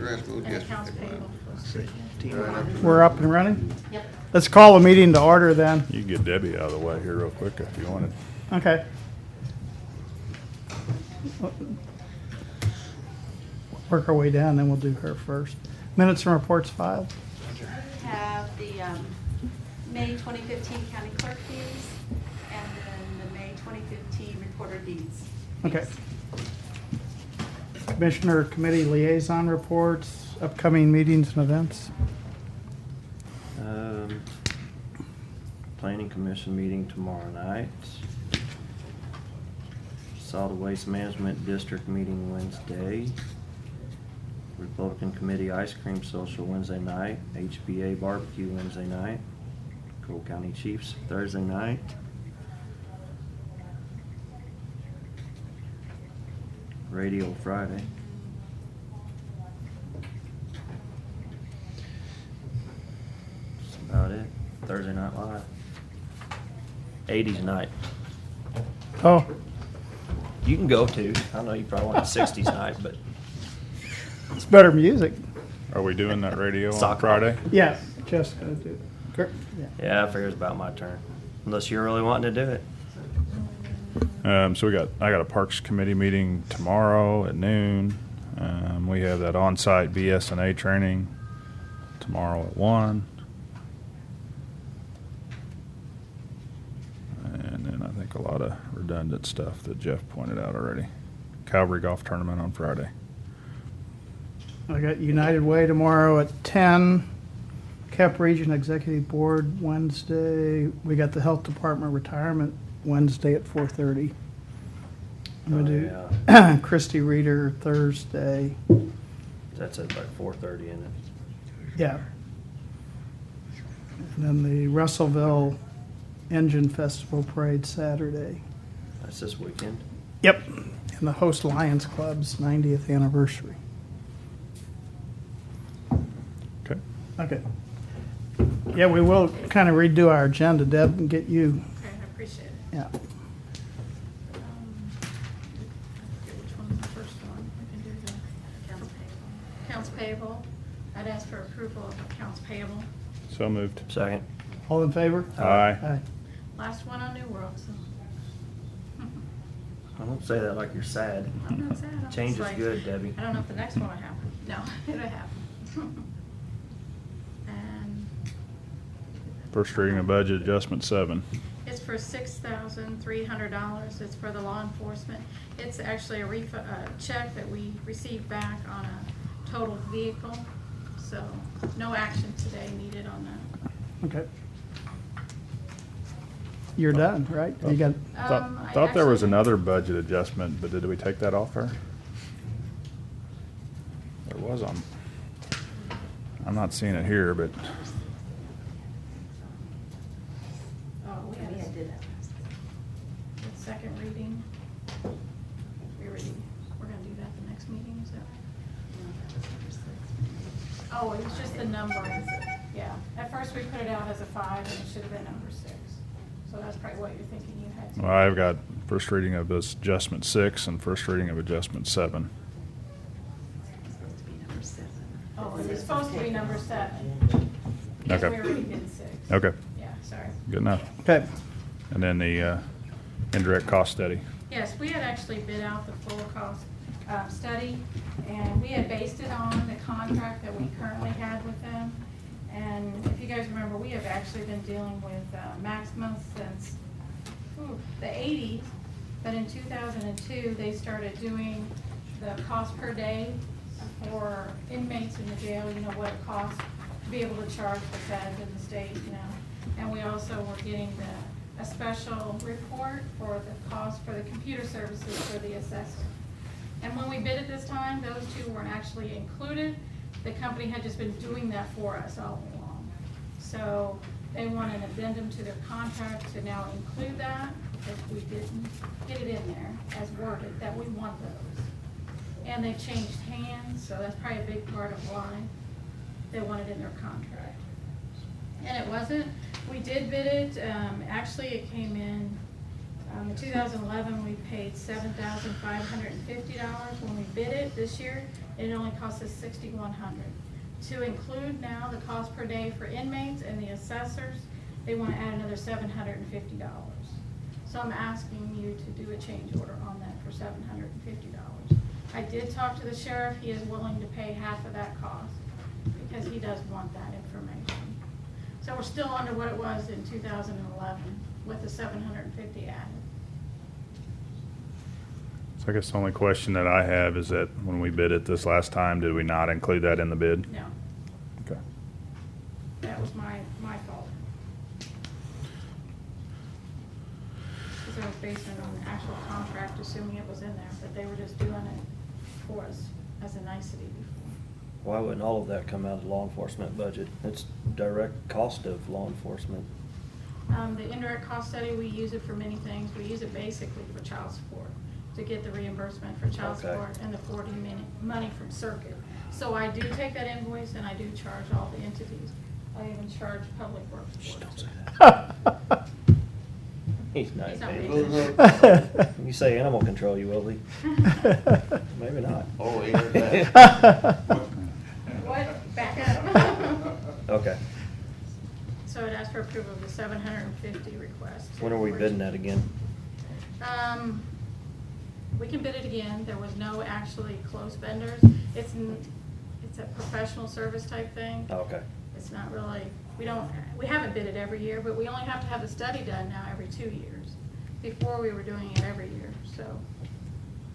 the rest we'll And just. accounts payable. We're up and running? Yep. Let's call the meeting to order then. You can get Debbie out of the way here real quick if you wanted. Okay. Work our way down, then we'll do her first. Minutes and reports filed. We have the May 2015 county clerk fees and then the May 2015 recorder deeds. Okay. Commissioner Committee Liaison Reports, upcoming meetings and events. Planning Commission meeting tomorrow night. Solid Waste Management District meeting Wednesday. Republican Committee Ice Cream Social Wednesday night. HBA Barbecue Wednesday night. Cole County Chiefs Thursday night. Radio Friday. That's about it. Thursday Night Live. 80s night. Oh, You can go to. I know you probably want a 60s night, but it's better music. Are we doing that radio on Soccer. Friday? Yeah, just gonna do it. Yeah. yeah, I figure it's about my turn. Unless you're really wanting to do it. So I got a Parks Committee meeting tomorrow at noon. We have that on-site BSNA training tomorrow at 1. And then I think a lot of redundant stuff that Jeff pointed out already. Calvary Golf Tournament on Friday. I got United Way tomorrow at 10. Cap Region Executive Board Wednesday. We got the Health Department Retirement Wednesday at 4:30. I'm gonna do Christy Reader Thursday. That's at like 4:30, isn't it? Yeah. And then the Russellville Engine Festival Parade Saturday. That's this weekend. Yep. And the Host Lions Club's 90th anniversary. Okay. Okay. Yeah, we will kind of redo our agenda, Deb, and get you, Okay, I appreciate it. yeah. Which one's the first one? We can do the accounts payable. I'd ask for approval of accounts payable. So moved. Second. All in favor? Aye. Last one on New World, so. I don't say that like you're sad. I'm not sad. I'm Change just is like, good, Debbie. I don't know if the next one will happen. No, it'll happen. And First reading of budget adjustment 7. it's for $6,300. It's for the law enforcement. It's actually a check that we received back on a totaled vehicle. So no action today needed on that. Okay. You're done, right? You got, I Thought there was actually- another budget adjustment, but did we take that off there? There was on. I'm not seeing it here, but Oh, we had the second reading. We're gonna do that the next meeting, is that? Oh, it was just the number. Yeah, at first we put it out as a 5 and it should have been number 6. So that's probably what you're thinking you had to. well, I've got first reading of this adjustment 6 and first reading of adjustment 7. Oh, it's supposed to be number 7. Because Okay. we already did 6. Okay, Yeah, sorry. good enough. okay. And then the indirect cost study. Yes, we had actually bid out the full cost study, and we had based it on the contract that we currently had with them. And if you guys remember, we have actually been dealing with Maxima since the 80s, but in 2002, they started doing the cost per day for inmates in the jail, you know, what it costs to be able to charge the feds in the state, you know. And we also were getting a special report for the cost for the computer services for the assessor. And when we bid it this time, those two weren't actually included. The company had just been doing that for us all along. So they want an addendum to their contract to now include that, because we didn't get it in there as worded, that we want those. And they changed hands, so that's probably a big part of why they want it in their contract. And it wasn't, we did bid it, actually it came in In 2011, we paid $7,550 when we bid it. This year, it only cost us $6,100. To include now the cost per day for inmates and the assessors, they want to add another $750. So I'm asking you to do a change order on that for $750. I did talk to the sheriff. He is willing to pay half of that cost because he does want that information. So we're still under what it was in 2011 with the 750 added. So I guess the only question that I have is that when we bid it this last time, did we not include that in the bid? No, Okay. that was my fault. Because I was basing it on the actual contract, assuming it was in there, but they were just doing it for us as a nicety before. Why wouldn't all of that come out of the law enforcement budget? It's direct cost of law enforcement. The indirect cost study, we use it for many things. We use it basically for child support, to get the reimbursement for child Okay. support and the 40-minute money from Circuit. So I do take that invoice and I do charge all the entities. I even charge Public Works for it. Don't say that. He's not He's not paying paying attention. You say animal control, you will be. Maybe not. Oh, he heard that. What? Back up. Okay. So it asks for approval of the 750 request. When are we bidding that again? We can bid it again. There was no actually close vendors. It's a professional service type thing. Oh, okay. It's not really, we haven't bid it every year, but we only have to have the study done now every 2 years. Before, we were doing it every year, so.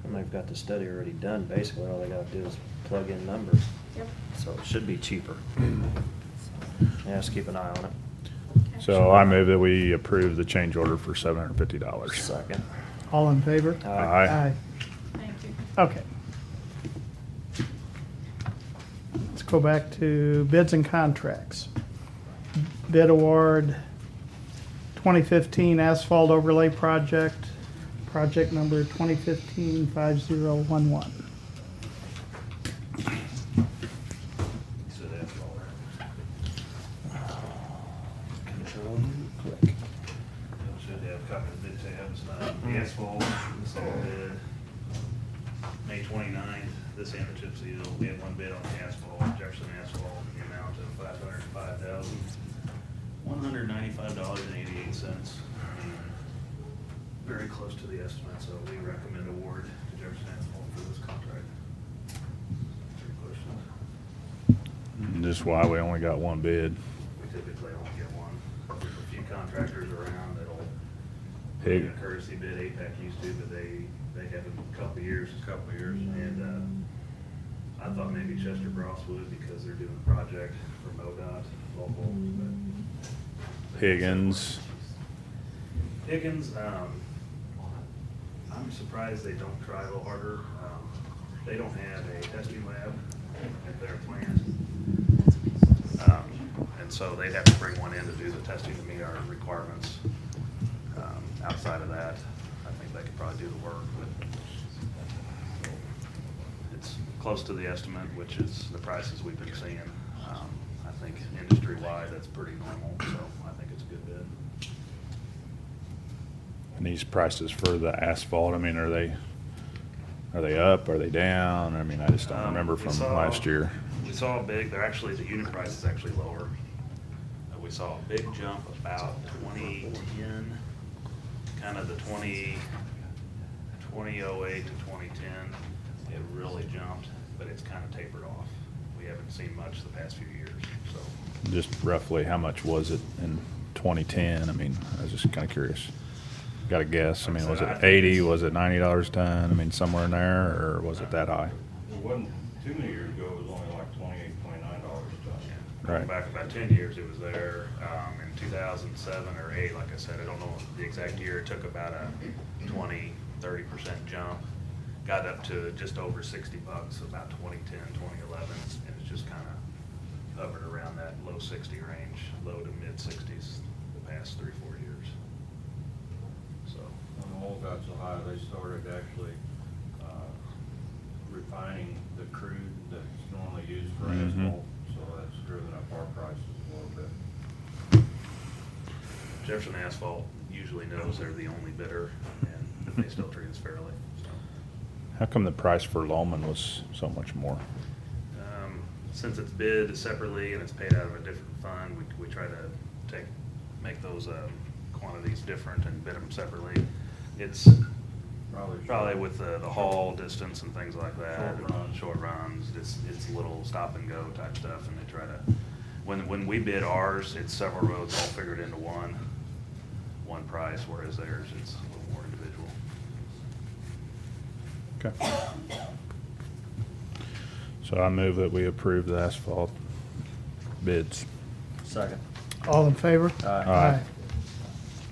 And they've got the study already done. Basically, all they gotta do is plug in numbers. Yep. So it should be cheaper. Yeah, just keep an eye on it. Okay. So I move that we approve the change order for $750. Second. All in favor? Aye. Thank you. Okay. Let's go back to bids and contracts. Bid award 2015 asphalt overlay project, project number 2015-5011. Control click. Should have a copy of the bid tabs. The asphalt, this all bid, May 29th, this and the chip seal. We had one bid on the asphalt, Jefferson Asphalt, in the amount of $505,195.88. Very close to the estimate, so we recommend award to Jefferson Asphalt for this contract. Any questions? Just why we only got one bid. We typically only get one. There's a few contractors around that'll Pig. do a courtesy bid. APAC used to, but they haven't in a couple of years. And I thought maybe Chester Bross would because they're doing a project for MoDOT local. Higgins. Higgins, I'm surprised they don't try a little harder. They don't have a testing lab at their plant. And so they'd have to bring one in to do the testing to meet our requirements. Outside of that, I think they could probably do the work, but it's close to the estimate, which is the prices we've been seeing. I think industry-wide, that's pretty normal, so I think it's a good bid. And these prices for the asphalt, I mean, are they up, are they down? I mean, I just don't remember We from saw- last year. We saw a big, the unit price is actually lower. We saw a big jump about 2010, kind of the 2008 to 2010. It really jumped, but it's kind of tapered off. We haven't seen much the past few years, so. Just roughly, how much was it in 2010? I mean, I was just kind of curious. Got a guess? I mean, was I it think 80? it's- Was it $90 a ton? I mean, somewhere in there, or was it that high? It wasn't, too many years ago, it was only like $28, $29 a ton. Going Right. back about 10 years, it was there. In 2007 or 8, like I said, I don't know the exact year, it took about a 20-30% jump. Got up to just over $60 about 2010, 2011, and it's just kind of hovered around that low 60 range, low to mid 60s the past 3-4 years. So, When the oil got so high, they started actually refining the crude that's normally used for Mhm. asphalt, so that's driven up our prices a little bit. Jefferson Asphalt usually knows they're the only bidder, and that they still treat us fairly, so. How come the price for Loman was so much more? Since it's bid separately and it's paid out of a different fund, we try to make those quantities different and bid them separately. It's probably with the haul distance and things like that. Short runs, it's a little stop and go type stuff, and they try to, when we bid ours, it's several roads all figured into one price, whereas theirs, it's a little more individual. Okay. So I move that we approve the asphalt bids. Second. All in favor? Aye.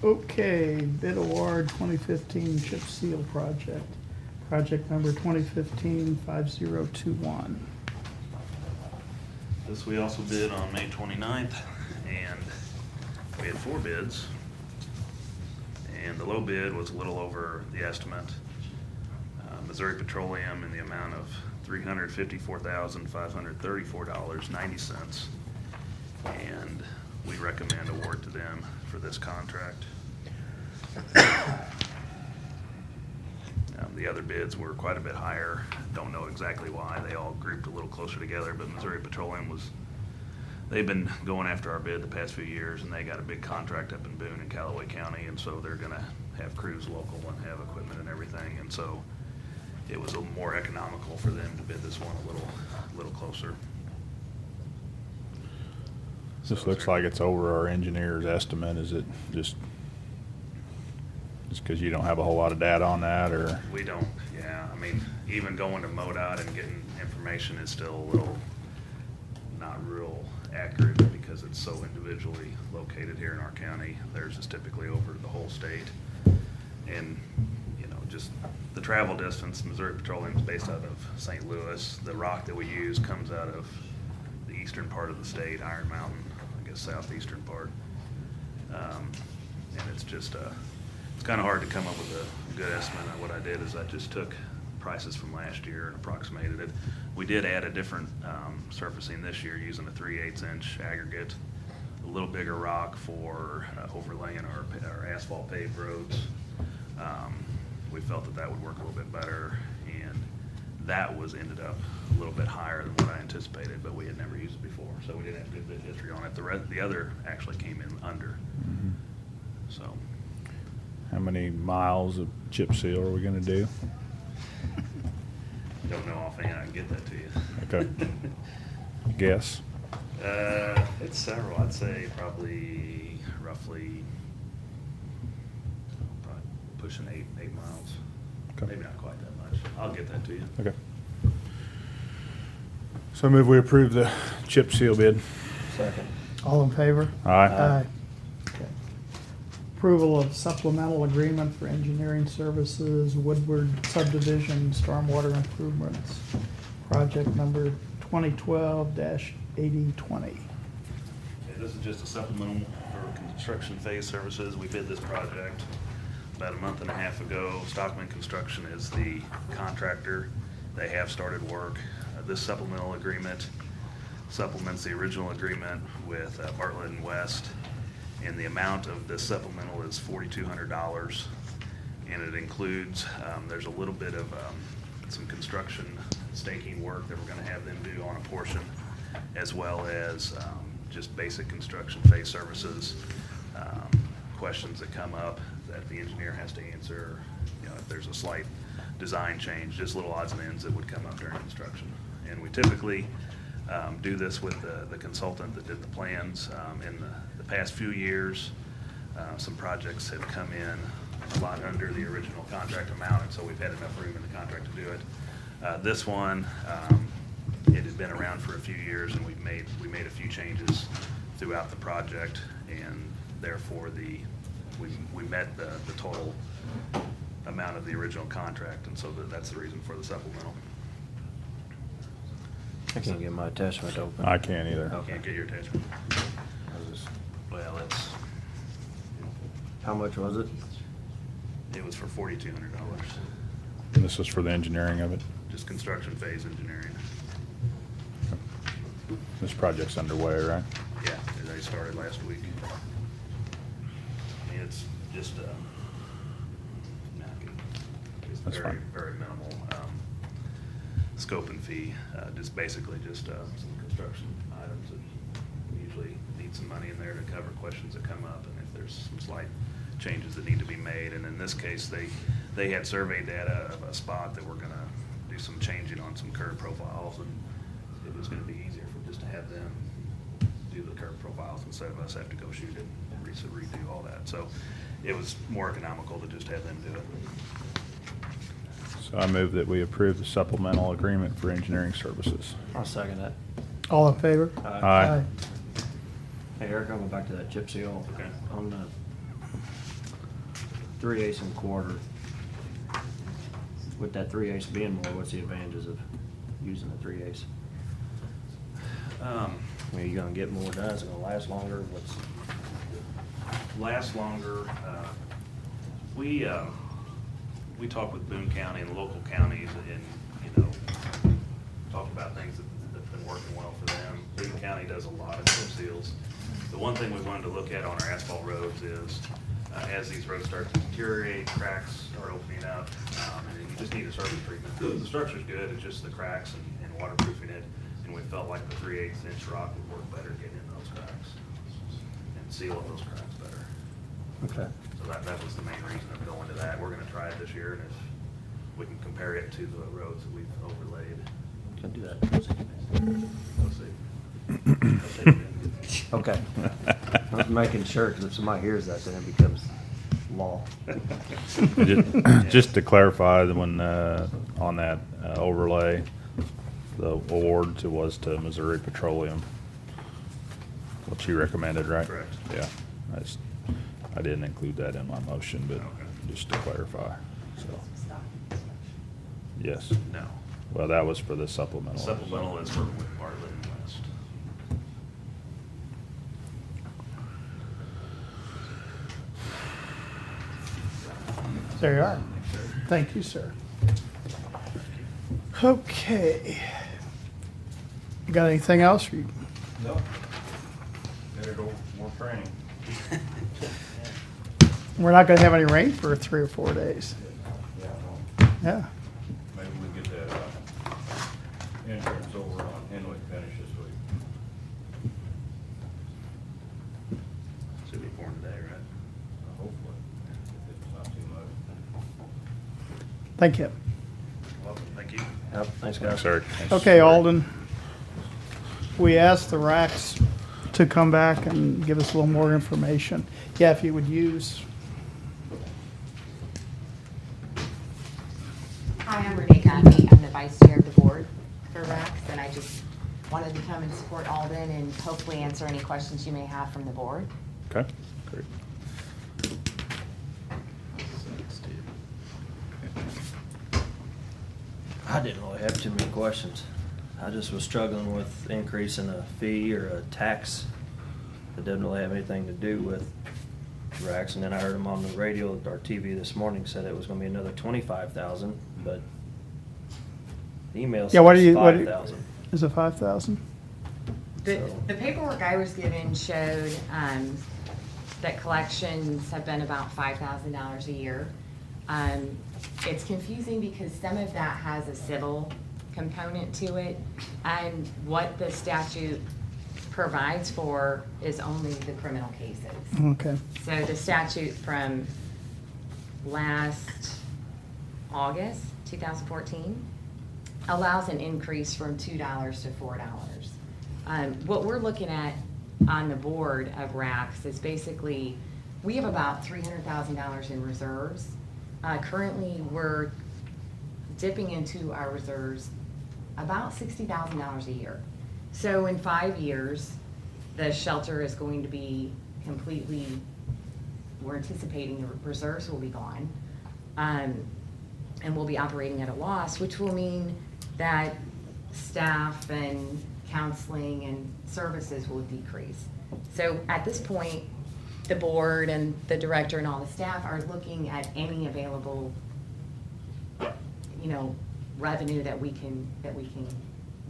Okay, bid award 2015 chip seal project. Project number 2015-5021. This we also bid on May 29th, and we had 4 bids. And the low bid was a little over the estimate. Missouri Petroleum in the amount of $354,534.90. And we recommend award to them for this contract. The other bids were quite a bit higher. Don't know exactly why. They all grouped a little closer together, but Missouri Petroleum they've been going after our bid the past few years, and they got a big contract up in Boone and Callaway County, and so they're gonna have crews local and have equipment and everything, and so it was a little more economical for them to bid this one a little closer. This looks like it's over our engineer's estimate. Is it just because you don't have a whole lot of data on that, or? We don't, yeah. I mean, even going to MoDOT and getting information is still a little not real accurate because it's so individually located here in our county. Theirs is typically over the whole state. And, you know, just the travel distance, Missouri Petroleum is based out of St. Louis. The rock that we use comes out of the eastern part of the state, Iron Mountain, I guess southeastern part. And it's just, it's kind of hard to come up with a good estimate. What I did is I just took prices from last year and approximated it. We did add a different surfacing this year using a 3/8 inch aggregate, a little bigger rock for overlaying our asphalt paved roads. We felt that would work a little bit better, and that ended up a little bit higher than what I anticipated, but we had never used it before, so we didn't have good bid history on it. The other actually came in under, so. How many miles of chip seal are we gonna do? Don't know offhand, I can get that to you. Okay. Guess? It's several, I'd say probably roughly pushing 8 miles. Okay. Maybe not quite that much. I'll get that to you. Okay. So I move we approve the chip seal bid. Second. All in favor? Aye. Okay. Approval of supplemental agreement for engineering services, Woodward subdivision stormwater improvements. Project number 2012-8020. This is just a supplemental for construction phase services. We bid this project about a month and a half ago. Stockman Construction is the contractor. They have started work. This supplemental agreement supplements the original agreement with Bartlett and West, and the amount of this supplemental is $4,200, and it includes, there's a little bit of some construction staking work that we're going to have them do on a portion, as well as just basic construction phase services, questions that come up that the engineer has to answer. You know, if there's a slight design change, just little odds and ends that would come up during construction. And we typically do this with the consultant that did the plans. In the past few years, some projects have come in a lot under the original contract amount, and so we've had enough room in the contract to do it. This one, it had been around for a few years, and we made a few changes throughout the project, and therefore we met the total amount of the original contract, and so that's the reason for the supplemental. I can't get my attachment open. I can't either. Can't get your attachment. Well, How much was it? it was for $4,200, And this is for the engineering of it. just construction phase engineering. This project's underway, right? Yeah, they started last week. I mean, it's just, it's That's very, fine. very minimal, scope and fee, just basically just, some construction items that we usually need some money in there to cover questions that come up, and if there's some slight changes that need to be made, and in this case, they had survey data of a spot that we're gonna do some changing on some curb profiles, and it was gonna be easier for just to have them do the curb profiles instead of us have to go shoot it and redo all that. So it was more economical to just have them do it. So I move that we approve the supplemental agreement for engineering services. I'll second that. All in favor? Aye. Hey, Eric, I'll go back to that chip seal. Okay. On the 3/8 and quarter, with that 3/8 being more, what's the advantages of using the 3/8? I mean, are you gonna get more done? Is it gonna last longer? What's, Last longer, we talked with Boone County and local counties and, talked about things that's been working well for them. Boone County does a lot of chip seals. The one thing we wanted to look at on our asphalt roads is, as these roads start to deteriorate, cracks are opening up, and you just need a surface treatment. The structure's good, it's just the cracks and waterproofing it, and we felt like the 3/8 inch rock would work better getting in those cracks and seal up those cracks better. okay. So that was the main reason of going to that. We're gonna try it this year, and if we can compare it to the roads that we've overlaid, Can do that. we'll see. I'll take it. Okay. I was making sure, because if somebody hears that, then it becomes law. Just to clarify, when, on that overlay, the award was to Missouri Petroleum, what you recommended, right? Correct. Yeah, I didn't include that in my motion, but Okay. just to clarify, so, yes. No. Well, that was for the supplemental. Supplemental is working with Bartlett and West. There you are. Thank you, sir. Okay. You got anything else? No. Better go more training. We're not gonna have any rain for 3 or 4 days. Yeah, well, Yeah. maybe we get that, insurance over on Henwick finish this week. Should be pouring today, right? Hopefully, if it's not too much. Thank you. Welcome, thank you. Yep, thanks, guys. Thanks, Eric. Thanks, Okay, Eric. Alden. We asked the RACs to come back and give us a little more information. Yeah, if you would use, Hi, I'm Renee Gaffney. I'm the vice chair of the board for RACS, and I just wanted to come and support Alden and hopefully answer any questions you may have from the board. Okay, great. I didn't really have too many questions. I just was struggling with increasing a fee or a tax that doesn't really have anything to do with RACs. And then I heard them on the radio, our TV this morning said it was gonna be another 25,000, but the email yeah, what do says you, 5,000. is it 5,000? The paperwork I was given showed that collections have been about $5,000 a year. It's confusing because some of that has a civil component to it, and what the statute provides for is only the criminal cases. Okay. So the statute from last August, 2014, allows an increase from $2 to $4. What we're looking at on the board of RACs is basically, we have about $300,000 in reserves. Currently, we're dipping into our reserves about $60,000 a year. So in 5 years, the shelter is going to be completely, we're anticipating the reserves will be gone. And we'll be operating at a loss, which will mean that staff and counseling and services will decrease. So at this point, the board and the director and all the staff are looking at any available, revenue that we can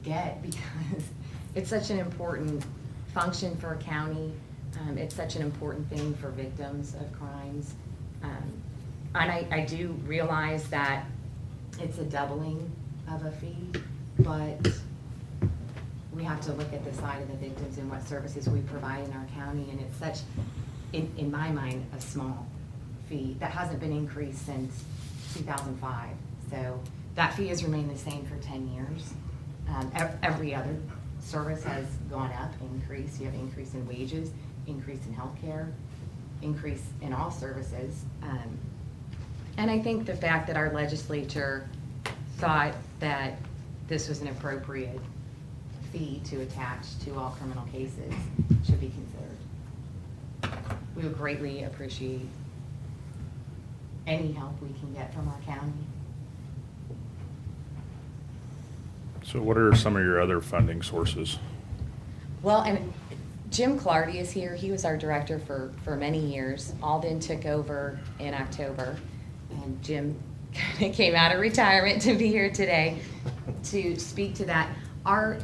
get, because it's such an important function for a county. It's such an important thing for victims of crimes. And I do realize that it's a doubling of a fee, but we have to look at the side of the victims and what services we provide in our county, and it's such, in my mind, a small fee that hasn't been increased since 2005. So that fee has remained the same for 10 years. Every other service has gone up, increased. You have increase in wages, increase in healthcare, increase in all services. And I think the fact that our legislature thought that this was an appropriate fee to attach to all criminal cases should be considered. We would greatly appreciate any help we can get from our county. So what are some of your other funding sources? Well, and Jim Clardy is here. He was our director for many years. Alden took over in October, and Jim kind of came out of retirement to be here today to speak to that. Our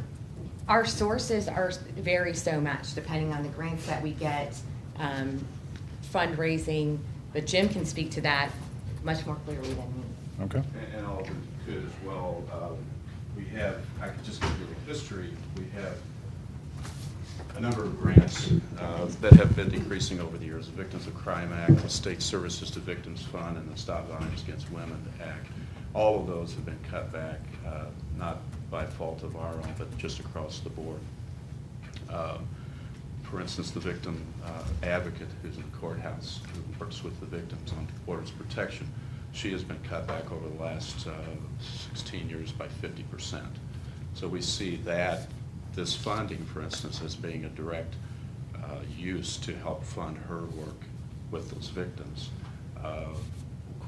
sources vary so much depending on the grants that we get, fundraising, but Jim can speak to that much more clearly than me. Okay. And Alden could as well. We have, I could just give you the history, we have a number of grants that have been decreasing over the years. The Victims of Crime Act, the State Services to Victims Fund, and the Stop Violence Against Women Act. All of those have been cut back, not by fault of our own, but just across the board. For instance, the victim advocate who's in the courthouse, who works with the victims on orders of protection, she has been cut back over the last 16 years by 50%. So we see that this funding, for instance, as being a direct use to help fund her work with those victims. Of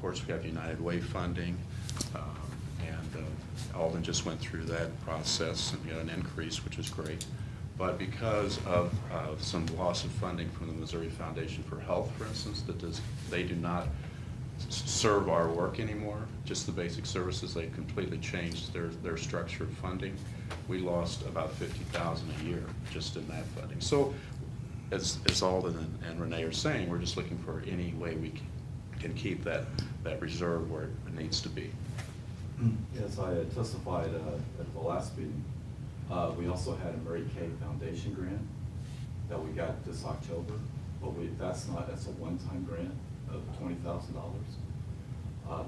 course, we have United Way funding, and Alden just went through that process and got an increase, which is great. But because of some loss of funding from the Missouri Foundation for Health, for instance, they do not serve our work anymore, just the basic services. They completely changed their structure of funding. We lost about $50,000 a year just in that funding. So as Alden and Renee are saying, we're just looking for any way we can keep that reserve where it needs to be. As I testified at the last meeting, we also had a Mary Kay Foundation grant that we got this October, but that's a one-time grant of $20,000.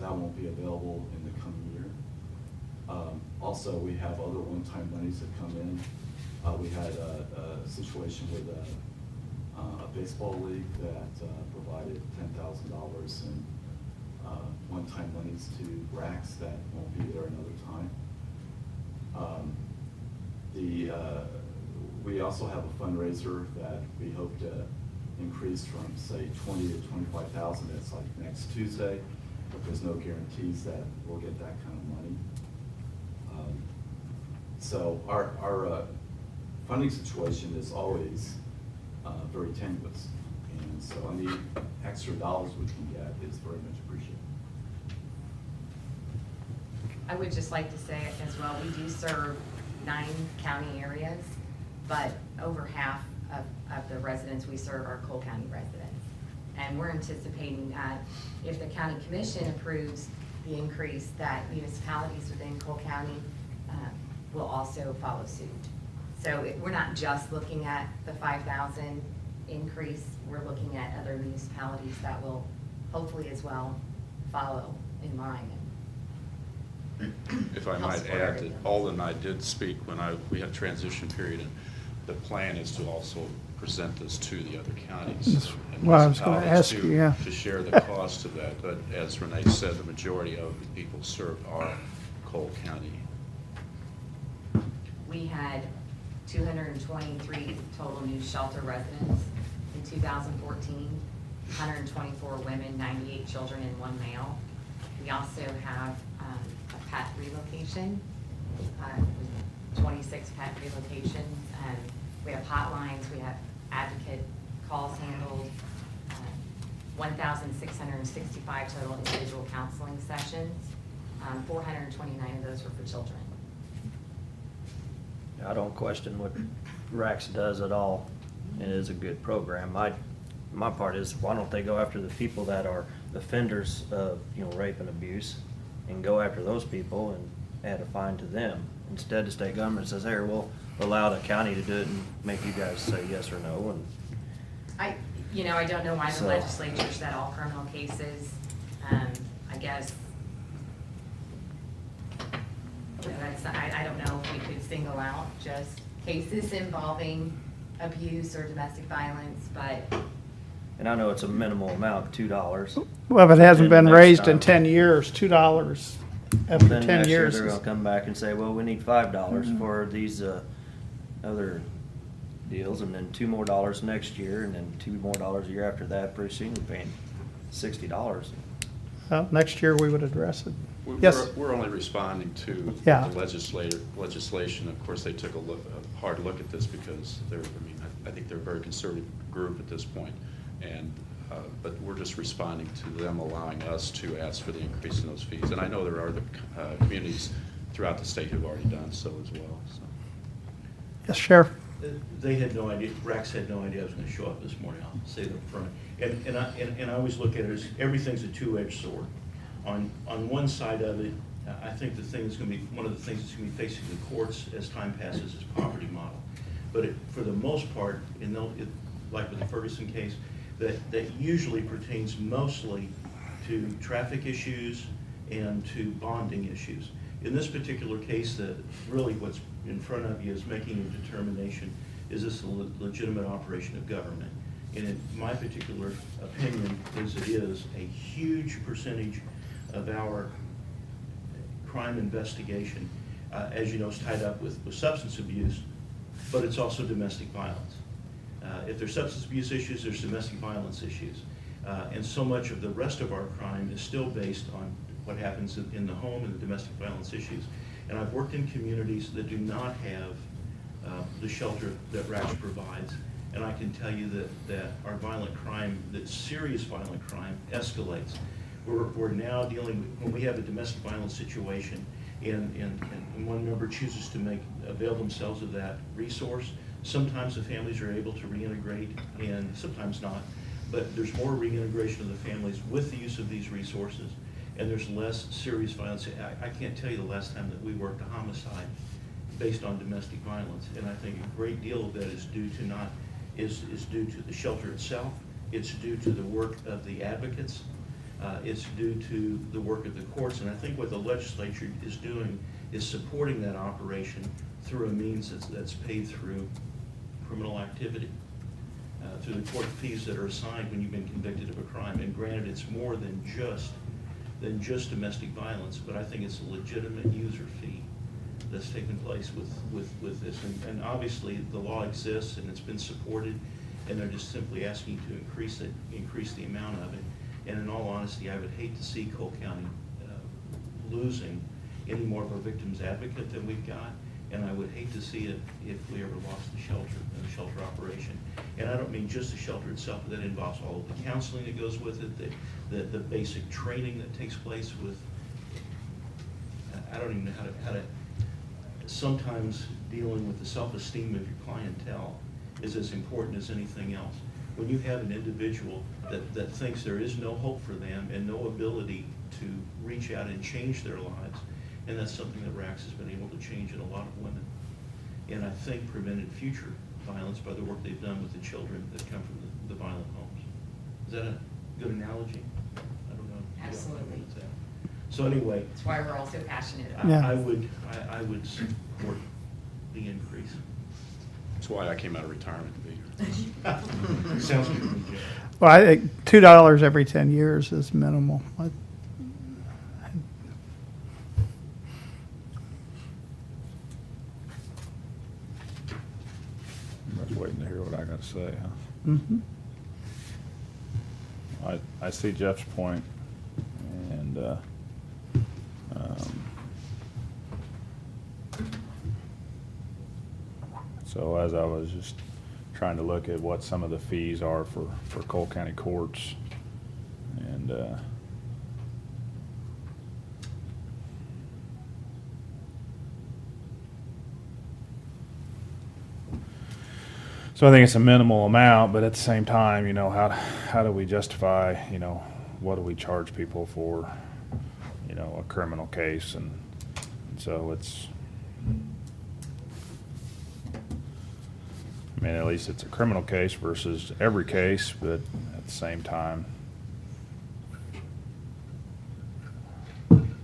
That won't be available in the coming year. Also, we have other one-time monies that come in. We had a situation with a baseball league that provided $10,000 in one-time monies to RACs that won't be there another time. We also have a fundraiser that we hope to increase from, say, 20 to 25,000. That's like next Tuesday, but there's no guarantees that we'll get that kind of money. So our funding situation is always very tenuous, and so any extra dollars we can get is very much appreciated. I would just like to say as well, we do serve 9 county areas, but over half of the residents we serve are Cole County residents. And we're anticipating that if the county commission approves the increase, that municipalities within Cole County will also follow suit. So we're not just looking at the 5,000 increase, we're looking at other municipalities that will hopefully as well follow in line. If I might add that Alden and I did speak when we had a transition period, and the plan is to also present this to the other counties. and Well, I was gonna municipalities ask you, yeah. To share the cost of that, but as Renee said, the majority of the people served are Cole County. We had 223 total new shelter residents in 2014, 124 women, 98 children, and 1 male. We also have a pet relocation, 26 pet relocations. We have hotlines, we have advocate calls handled, 1,665 total individual counseling sessions. 429 of those were for children. I don't question what RACS does at all. It is a good program. My part is, why don't they go after the people that are offenders of, rape and abuse and go after those people and add a fine to them. Instead, the state government says, hey, we'll allow the county to do it and make you guys say yes or no. And I don't know why the So- legislature said all criminal cases. I guess, I don't know if we could single out just cases involving abuse or domestic violence, but And I know it's a minimal amount, $2. Well, if it hasn't Then been next raised in time- 10 years, $2 after Then 10 next year, years. they're is- gonna come back and say, well, we need $5 for these, other deals, and then $2 more next year, and then $2 more a year after that. Pretty soon, we're paying $60. Well, next year we would address it. We're- Yes. We're only responding to Yeah. the legislation. Of course, they took a hard look at this because I think they're a very conservative group at this point. And, but we're just responding to them allowing us to ask for the increase in those fees. And I know there are other communities throughout the state who've already done so as well, so. Yes, Sheriff? They had no idea, Rax had no idea I was gonna show up this morning, I'll say that up front. And I always look at it as, everything's a two-edged sword. On one side of it, I think the thing that's gonna be, one of the things that's gonna be facing the courts as time passes is poverty model. But for the most part, like with the Ferguson case, that usually pertains mostly to traffic issues and to bonding issues. In this particular case, really what's in front of you is making a determination, is this a legitimate operation of government? And in my particular opinion, it is a huge percentage of our crime investigation, as you know, is tied up with substance abuse, but it's also domestic violence. If there's substance abuse issues, there's domestic violence issues. And so much of the rest of our crime is still based on what happens in the home and the domestic violence issues. And I've worked in communities that do not have the shelter that RACS provides. And I can tell you that our violent crime, that serious violent crime escalates. We're now dealing with, when we have a domestic violence situation and one member chooses to avail themselves of that resource, sometimes the families are able to reintegrate and sometimes not. But there's more reintegration of the families with the use of these resources, and there's less serious violence. I can't tell you the last time that we worked a homicide based on domestic violence, and I think a great deal of that is due to the shelter itself. It's due to the work of the advocates. It's due to the work of the courts, and I think what the legislature is doing is supporting that operation through a means that's paid through criminal activity, through the court fees that are assigned when you've been convicted of a crime. And granted, it's more than just domestic violence, but I think it's a legitimate user fee that's taken place with this. And obviously, the law exists and it's been supported, and they're just simply asking to increase the amount of it. And in all honesty, I would hate to see Cole County losing any more of a victim's advocate than we've got. And I would hate to see it if we ever lost the shelter and the shelter operation. And I don't mean just the shelter itself, but that involves all of the counseling that goes with it, the basic training that takes place with, I don't even know how to, sometimes dealing with the self-esteem of your clientele is as important as anything else. When you have an individual that thinks there is no hope for them and no ability to reach out and change their lives, and that's something that RACS has been able to change in a lot of women. And I think prevented future violence by the work they've done with the children that come from the violent homes. Is that a good analogy? I don't know. Absolutely. So anyway, that's why we're all so passionate about Yeah. I would support the increase. That's why I came out of retirement to be here. Sounds good to me, Jim. Well, I think $2 every 10 years is minimal. I'm just waiting to hear what I got to say, huh? Mhm. I see Jeff's point, and so as I was just trying to look at what some of the fees are for Cole County courts, and so I think it's a minimal amount, but at the same time, how do we justify, what do we charge people for, you know, a criminal case, and so it's, I mean, at least it's a criminal case versus every case, but at the same time, I'm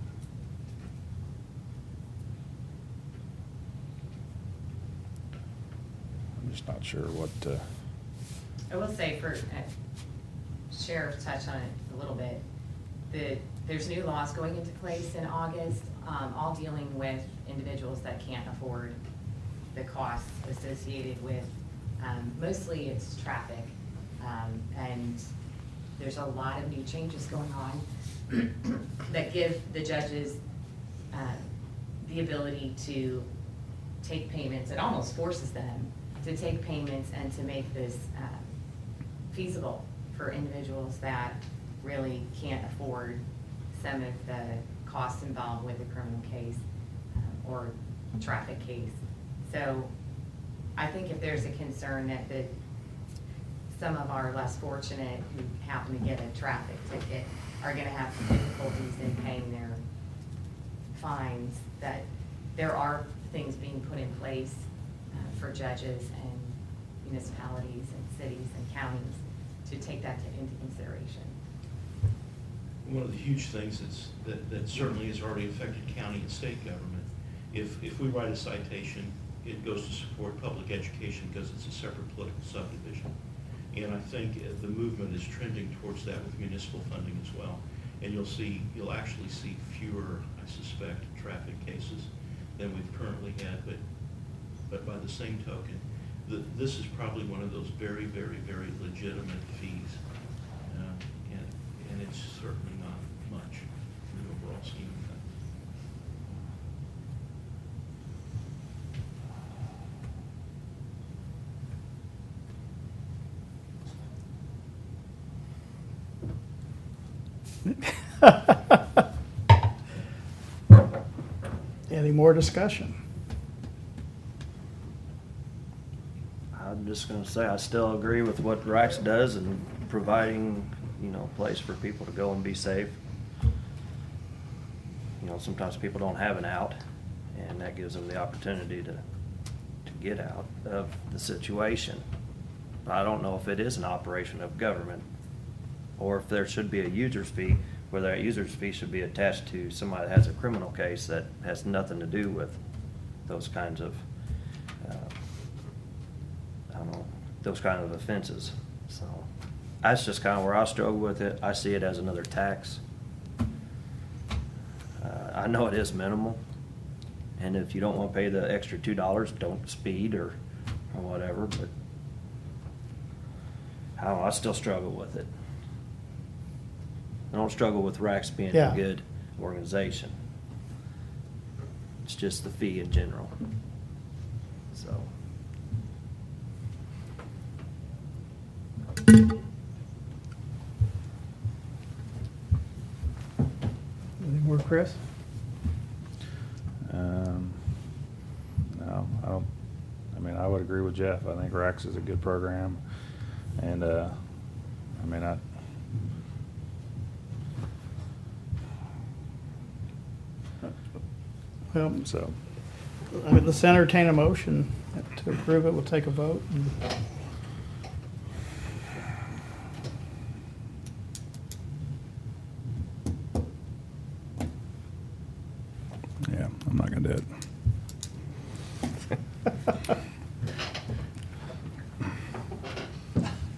just not sure what to. I will say for, Sheriff touched on it a little bit, that there's new laws going into place in August, all dealing with individuals that can't afford the costs associated with, mostly it's traffic. And there's a lot of new changes going on that give the judges the ability to take payments. It almost forces them to take payments and to make this feasible for individuals that really can't afford some of the costs involved with a criminal case or traffic case. So I think if there's a concern that some of our less fortunate who happen to get a traffic ticket are gonna have some difficulties in paying their fines, that there are things being put in place for judges and municipalities and cities and counties to take that into consideration. One of the huge things that certainly has already affected county and state government, if we write a citation, it goes to support public education because it's a separate political subdivision. And I think the movement is trending towards that with municipal funding as well. And you'll actually see fewer, I suspect, traffic cases than we've currently had, but by the same token, this is probably one of those very, very, very legitimate fees. And it's certainly not much in the overall scheme of things. Any more discussion? I'm just gonna say, I still agree with what Rex does in providing, you know, a place for people to go and be safe. You know, sometimes people don't have an out, and that gives them the opportunity to get out of the situation. But I don't know if it is an operation of government, or if there should be a user's fee, where that user's fee should be attached to somebody that has a criminal case that has nothing to do with those kinds of, I don't know, those kind of offenses. So that's just kind of where I struggle with it. I see it as another tax. I know it is minimal, and if you don't want to pay the extra $2, don't speed or whatever, but I don't know, I still struggle with it. I don't struggle with RACS being Yeah. a good organization. It's just the fee in general. So. Anything more, Chris? No, I don't, I mean, I would agree with Jeff. I think RACS is a good program, and, I mean, Well, so, I mean, let's entertain a motion to approve it. We'll take a vote. yeah, I'm not gonna do it.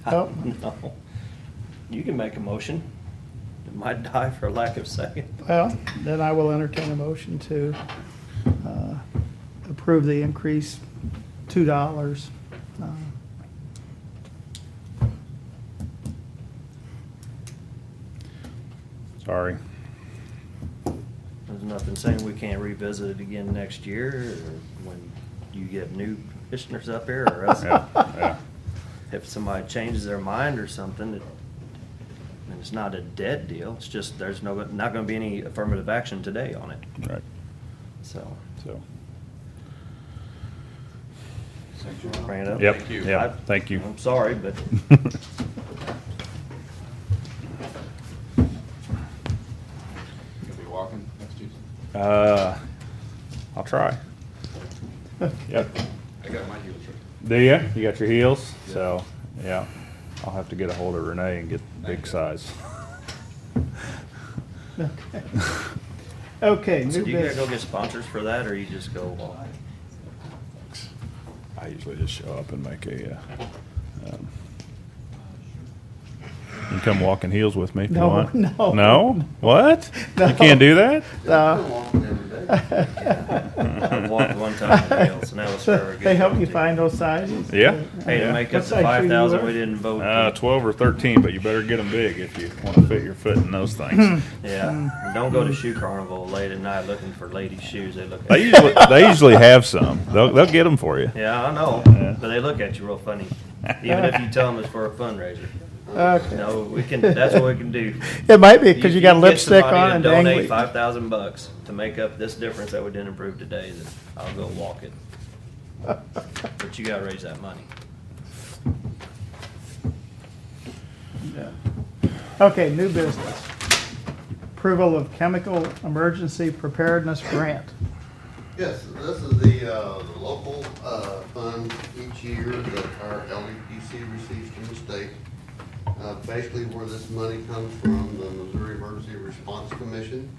Oh. No. You can make a motion. It might die for lack of second. Well, then I will entertain a motion to approve the increase $2. Sorry. There's nothing saying we can't revisit it again next year, or when you get new commissioners up here, or else. Yeah, yeah. If somebody changes their mind or something, and it's not a dead deal, it's just there's not gonna be any affirmative action today on it, Right, so. so. Bring it up? Yep, Thank you. yeah, thank you. I'm sorry, but I'll try. Yep. I got my heels right. Do you? You got your heels? So, yeah. I'll have to get a hold of Renee and get big size. Okay. Okay, So new do you gotta go business. get sponsors for that, or you just go? I usually just show up and make a, you can come walk in heels with me if you No, want. no. No? What? No. You can't do that? I walked one time in the heels, and that was for a good. They help you cause. find those sizes? Yeah. Hey, to Yeah. make What up the size shoe you 5,000, wear? we didn't vote. 12 or 13, but you better get them big if you want to fit your foot in those things. Yeah, and don't go to Shoe Carnival late at night looking for ladies' shoes. They look at They usually have some. They'll get them for you. Yeah, I know, Yeah. but they look at you real funny, even if you tell them it's for a fundraiser. Okay. No, we can. That's what we can do. It might be because you got get lipstick somebody on to and donate dangly. $5,000 to make up this difference that we didn't improve today. Then I'll go walk it. But you gotta raise that money. Okay, new business. Approval of chemical emergency preparedness grant. Yes, this is the local fund each year that our LEPC receives from the state. Basically where this money comes from, the Missouri Emergency Response Commission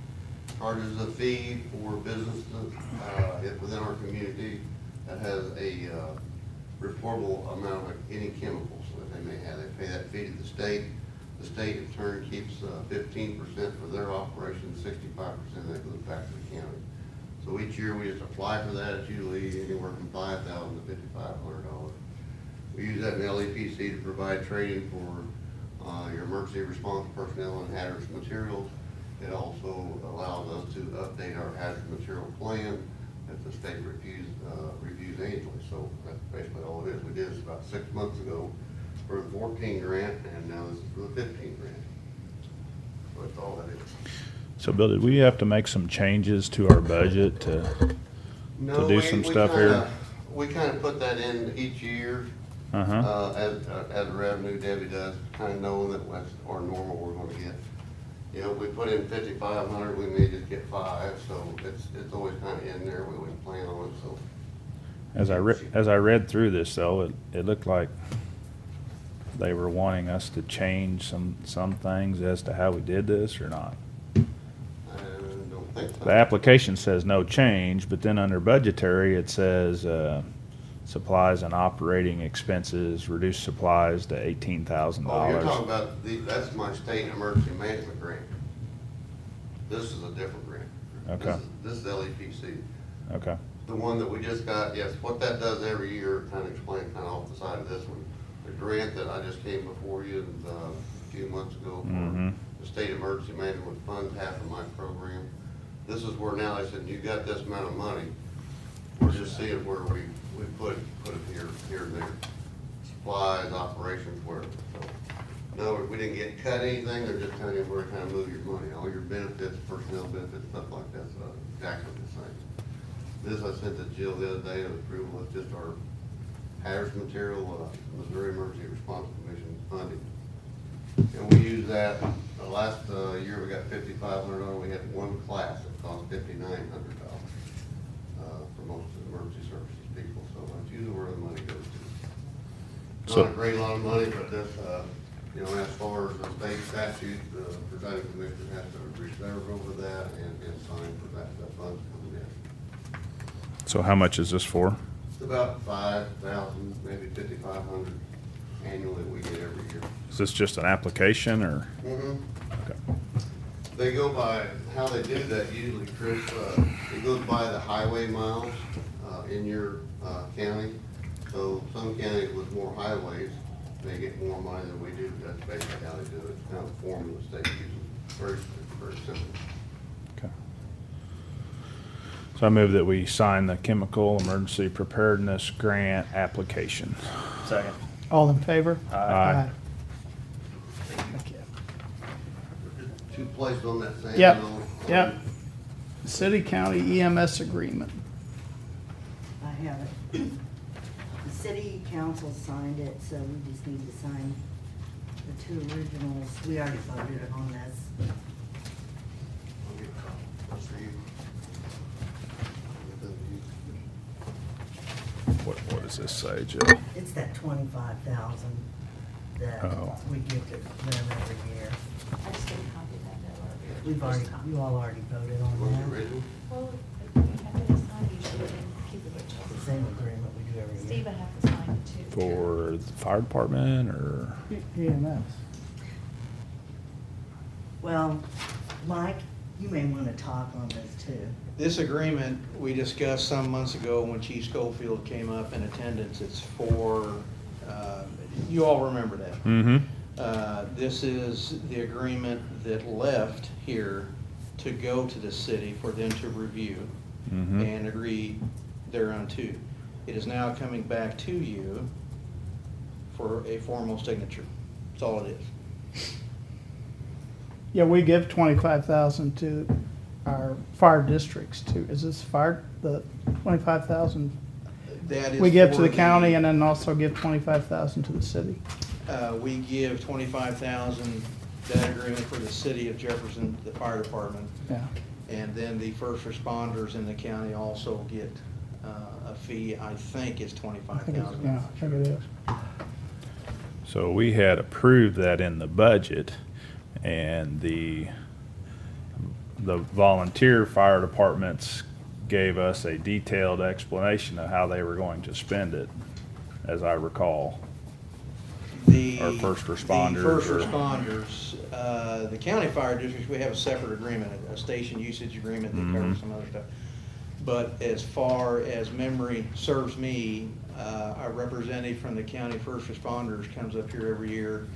charges a fee for businesses within our community that has a reportable amount of any chemicals that they may have. They pay that fee to the state. The state in turn keeps 15% for their operation, 65% that goes back to the county. So each year we just apply for that. It's usually anywhere from $5,000 to $5,500. We use that in LEPC to provide training for your emergency response personnel and hazardous materials. It also allows us to update our hazardous material plan that the state reviews annually. So that's basically all it is. We did this about 6 months ago for the 14 grant, and now this is for the 15 grant. So that's all that is. So, Bill, did we have to make some changes to our budget to No, do we- some we stuff kinda- here? We kind of put that in each year. Uh-huh. As revenue, Debbie does, kind of knowing that what's our normal we're gonna get. You know, if we put in 5,500, we may just get 5, so it's always kind of in there, we wouldn't plan on it, so. As I read through this, though, it looked like they were wanting us to change some things as to how we did this or not. I don't think so. The application says no change, but then under budgetary, it says, supplies and operating expenses, reduce supplies to $18,000. Oh, you're talking about, that's my state emergency management grant. This is a different grant. Okay. This is LEPC. Okay. The one that we just got, yes, what that does every year, kind of explain kind of off the side of this one. The grant that I just came before you a few months ago Mhm. for the state emergency management funds, half of my program. This is where now they said, you got this amount of money. We're just seeing where we put it here and there. Supplies, operations, wherever. So, no, we didn't get cut anything, they're just telling you where to kind of move your money. All your benefits, personnel benefits, stuff like that's exactly the same. This I sent to Jill the other day, the approval is just our hazardous material, Missouri Emergency Response Commission funding. And we use that, the last year we got $5,500, we had one class that cost $5,900 for most of the emergency services people, so that's usually where the money goes to. So- Not a great lot of money, but this, you know, as far as the state statute, the presiding commissioner has to reserve over that and sign for that funds coming in. So how much is this for? It's about 5,000, maybe 5,500 annually we get every year. Is this just an application or? Okay. They go by, how they do that usually, Chris, it goes by the highway miles in your county. So some counties with more highways, they get more money than we do. That's basically how they do it. It's kind of a formula the state uses. Very simple. Okay. So I move that we sign the chemical emergency preparedness grant application. Second. All in favor? Aye. Okay. Two places on that same. Yep, note. yep. City County EMS agreement. I have it. The city council signed it, so we just need to sign the two originals. We already voted on this. I'll get a copy. That's for you. does this say, Jill? It's that 25,000 that Oh. we give to them every year. I just didn't copy that bill. We've already, you all already voted on Was it that. original? Well, if you have to sign, you should keep it It's with the same agreement we do every year. Steve, I have to sign it too. For the fire department or? EMS. Well, Mike, you may want to talk on this too. This agreement, we discussed some months ago when Chief Schofield came up in attendance. It's for, you all remember that. Mm-hmm. This is the agreement that left here to go to the city for them to review Mhm. and agree thereunto. It is now coming back to you for a formal signature. That's all it is. Yeah, we give 25,000 to our fire districts too. Is this fire, the 25,000? That is We give to for the county and then also give 25,000 to the city. We give 25,000, that agreement for the city of Jefferson, the fire department. Yeah. And then the first responders in the county also get a fee, I think is I think it's, 25,000. yeah, I think it is. So we had approved that in the budget, and the volunteer fire departments gave us a detailed explanation of how they were going to spend it, as I recall. Or first responders, The first or- responders, the county fire districts, we have a separate agreement, a station usage agreement that covers Mhm. some other stuff. But as far as memory serves me, a representative from the county first responders comes up here every year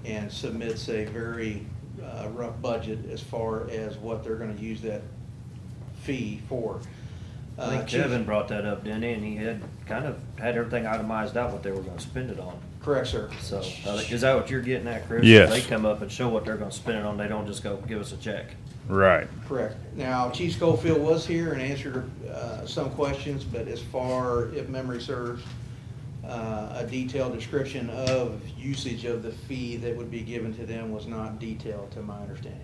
and submits a very rough budget as far as what they're gonna use that fee for. I think Chief- Kevin brought that up, didn't he? And he had kind of had everything itemized out what they were gonna spend it on. Correct, sir. So, is that what you're getting at, Chris? Yes. They come up and show what they're gonna spend it on, they don't just go give us a check. Right. Correct. Now, Chief Schofield was here and answered some questions, but as far, if memory serves, a detailed description of usage of the fee that would be given to them was not detailed, to my understanding.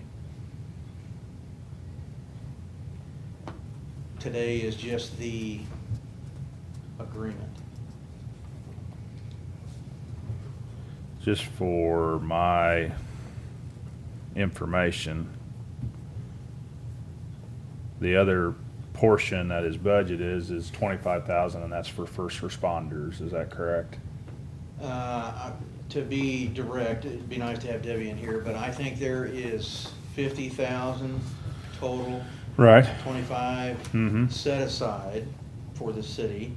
Today is just the agreement. Just for my information, the other portion that his budget is 25,000, and that's for first responders. Is that correct? To be direct, it'd be nice to have Debbie in here, but I think there is 50,000 total. Right. 25 Mhm. set aside for the city,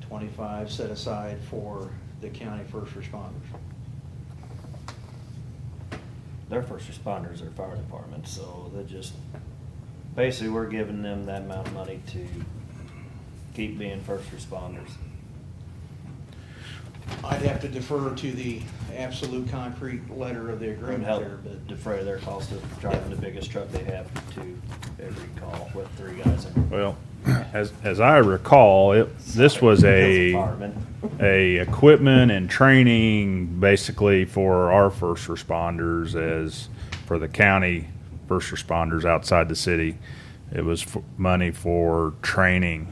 25 set aside for the county first responders. Their first responders are fire departments, so they're just, basically, we're giving them that amount of money to keep being first responders. I'd have to defer to the absolute concrete letter of the It would agreement help there, but defray their cost of driving the biggest truck they have to every call with 3 guys in it. Well, as I recall, this was a Firemen. equipment and training basically for our first responders, as for the county first responders outside the city. It was money for training.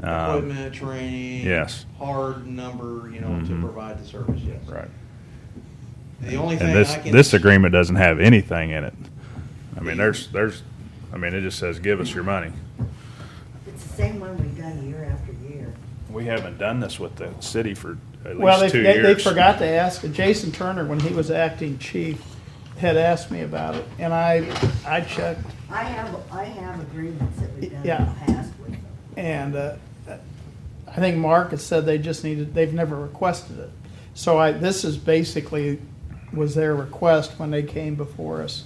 equipment, training. Yes. Hard number, to Mhm. provide the service, yes. Right. The only thing And I can. this agreement doesn't have anything in it. I mean, it just says, give us your money. It's the same one we've done year after year. We haven't done this with the city for at Well, least 2 they years. forgot to ask, Jason Turner, when he was acting chief, had asked me about it, and I checked, I have agreements that we've done in Yeah. the past with them. and I think Mark had said they've never requested it. So this is basically, was their request when they came before us.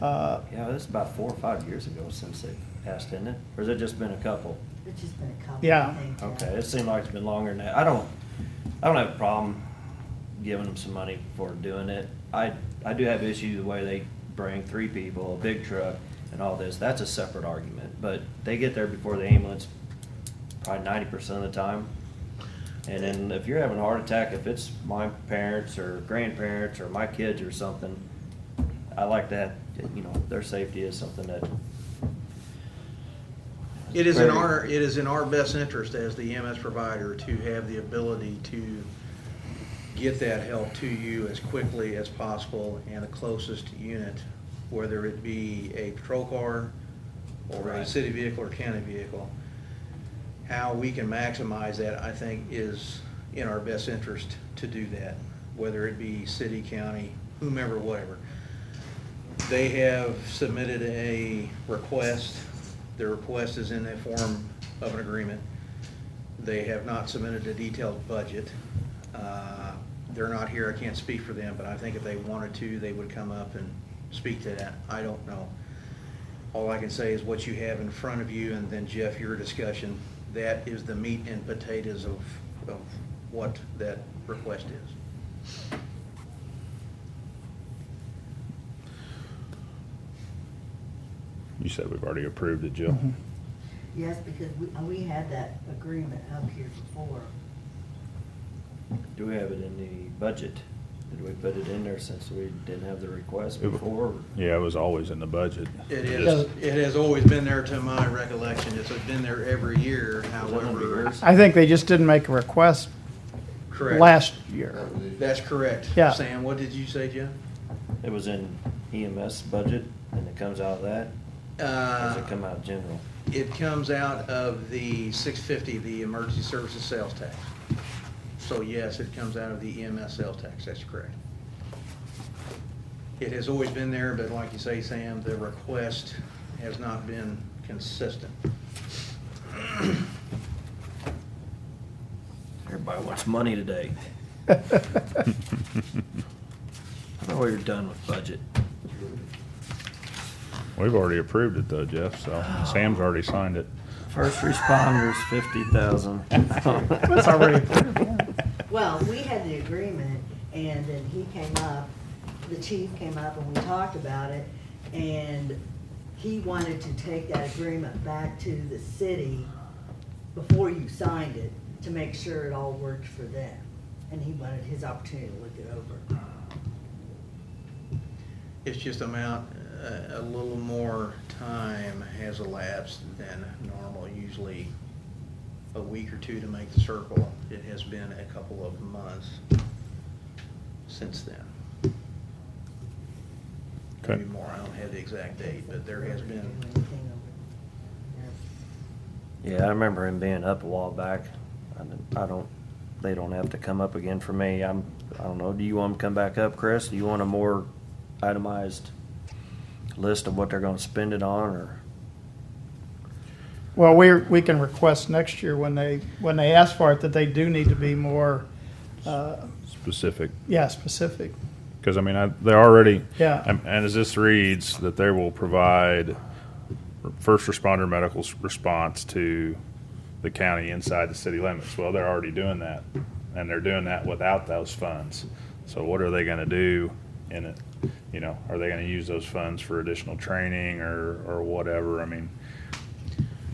Yeah, this is about 4 or 5 years ago since they passed, isn't it? Or has it just been a couple? It's just been a couple, Yeah. I think. Okay, it seemed like it's been longer than that. I don't have a problem giving them some money for doing it. I do have issues with the way they bring 3 people, a big truck, and all this. That's a separate argument. But they get there before the ambulance probably 90% of the time. And then if you're having a heart attack, if it's my parents or grandparents or my kids or something, I like that, their safety is something that It is in our best interest as the EMS provider to have the ability to get that help to you as quickly as possible and the closest unit, whether it be a patrol car or a city vehicle or county vehicle. How we can maximize that, I think, is in our best interest to do that, whether it be city, county, whomever, whatever. They have submitted a request. Their request is in the form of an agreement. They have not submitted a detailed budget. They're not here, I can't speak for them, but I think if they wanted to, they would come up and speak to that. I don't know. All I can say is what you have in front of you, and then Jeff, your discussion, that is the meat and potatoes of what that request is. You said we've already approved it, Jill. Mhm. Yes, because we had that agreement up here before. Do we have it in the budget? Did we put it in there since we didn't have the request It- before? Yeah, it was always in the budget. It has always been there to my recollection. It's been there every year, however. I think they just didn't make a request Correct. last year. That's correct. Yeah. Sam, what did you say, Jeff? It was in EMS budget and it comes out of that? Or does it come out general? It comes out of the 650, the emergency services sales tax. So yes, it comes out of the EMS sales tax, that's correct. It has always been there, but like you say, Sam, the request has not been consistent. Everybody wants money today. I thought we were done with budget. We've already approved it though, Jeff, so Sam's already signed it. First responders, 50,000. That's already approved, yeah. Well, we had the agreement, and then he came up, the chief came up, and we talked about it, and he wanted to take that agreement back to the city before you signed it, to make sure it all worked for them. And he wanted his opportunity to look it over. It's just a little more time has elapsed than normal, usually a week or two to make the circle. It has been a couple of months since then. Okay. Maybe more, I don't have the exact date, but there has been. Yeah, I remember him being up a while back. They don't have to come up again for me. I don't know, do you want them to come back up, Chris? Do you want a more itemized list of what they're gonna spend it on, or? Well, we can request next year when they ask for it, that they do need to be more, Specific. specific. Because, I mean, they're already, Yeah. and as this reads, that they will provide first responder medical response to the county inside the city limits. Well, they're already doing that, and they're doing that without those funds. So what are they going to do in it? You know, are they going to use those funds for additional training or whatever? I mean,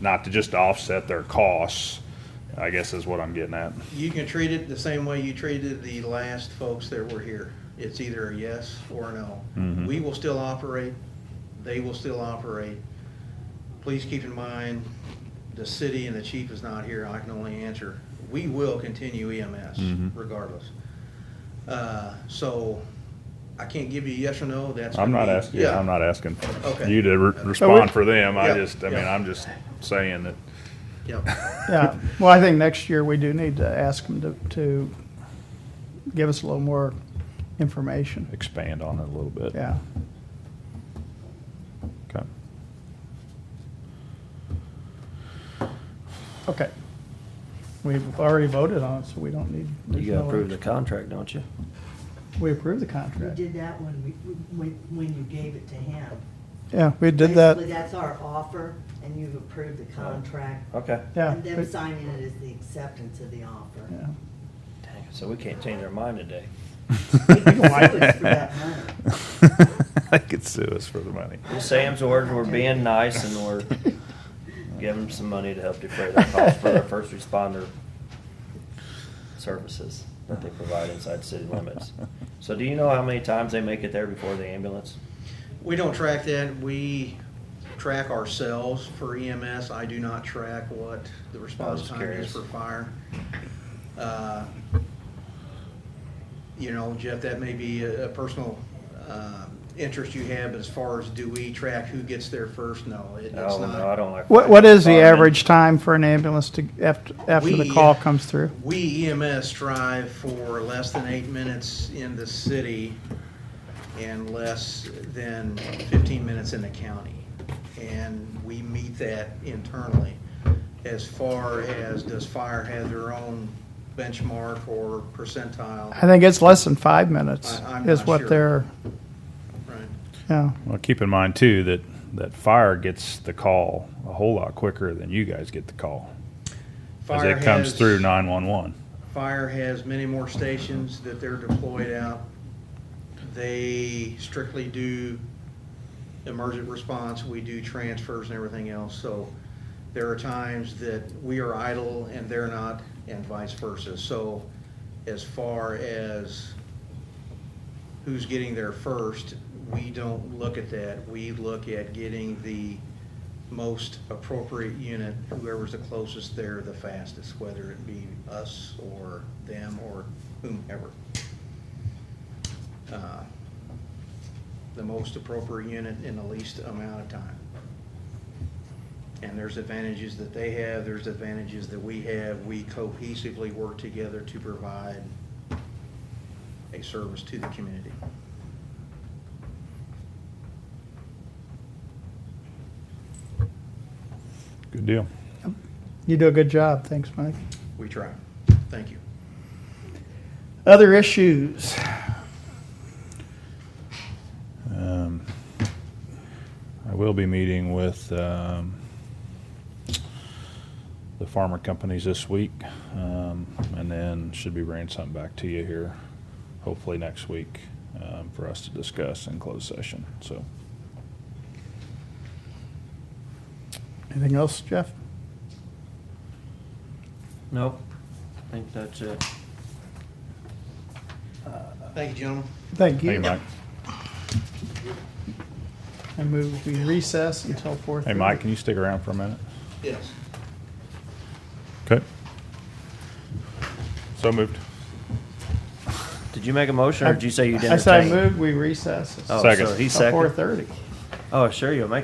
not to just offset their costs, I guess is what I'm getting at. You can treat it the same way you treated the last folks that were here. It's either a yes or a no. Mhm. We will still operate, they will still operate. Please keep in mind, the city and the chief is not here, I can only answer. We will continue EMS Mhm. regardless. So I can't give you a yes or no, that's. I'm gonna not be- asking, yeah, I'm not asking Okay. you to respond for them. Yeah, I mean, yeah. I'm just saying that. Yep. Yeah, well, I think next year we do need to ask them to give us a little more information. Expand on it a little bit. Yeah. Okay. Okay. We've already voted on it, so we don't need. there's You gotta no approve the action. contract, don't you? We approved the We contract. did that when you gave it to him. Yeah, we did that. Basically, that's our offer, and you've approved the contract. Okay. Yeah. And them we- signing it is the acceptance of the offer. Yeah. Dang it, so we can't change our mind today. We can sue us for that money. They could sue us for the money. In Sam's words, we're being nice and we're giving them some money to help defray their costs for their first responder services that they provide inside city limits. So do you know how many times they make it there before the ambulance? We don't track that. We track ourselves for EMS. I do not track what the I response was time curious. is for fire. You know, Jeff, that may be a personal interest you have, but as far as do we track who gets there first? No, it's No, not. no, I don't like. What is the firemen. average time for an ambulance to, after the call comes through? We EMS strive for less than 8 minutes in the city and less than 15 minutes in the county. And we meet that internally. As far as does fire have their own benchmark or percentile? I think it's less than 5 minutes I'm is not what sure. they're, Right. yeah. Well, keep in mind too that fire gets the call a whole lot quicker than you guys get the call. As Fire it comes has- through 911. Fire has many more stations that they're deployed out. They strictly do emergent response. We do transfers and everything else. So there are times that we are idle and they're not, and vice versa. So as far as who's getting there first, we don't look at that. We look at getting the most appropriate unit, whoever's the closest there the fastest, whether it be us or them or whomever. The most appropriate unit in the least amount of time. And there's advantages that they have, there's advantages that we have. We cohesively work together to provide a service to the community. Good deal. You do a good job. Thanks, Mike. We try. Thank you. Other issues? I will be meeting with the farmer companies this week, and then should be bringing something back to you here, hopefully next week, for us to discuss in closed session. So, Anything else, Jeff? Nope, I think that's it. Thank you, gentlemen. Thank you. hey, Mike. I move we recess until 4:30. Hey, Mike, can you stick around for a minute? Yes. Okay. So moved. Did you make a motion or did you say you'd I said I entertain? moved we recess Oh, Second. so he's until second? 4:30. Oh, sure, you'll make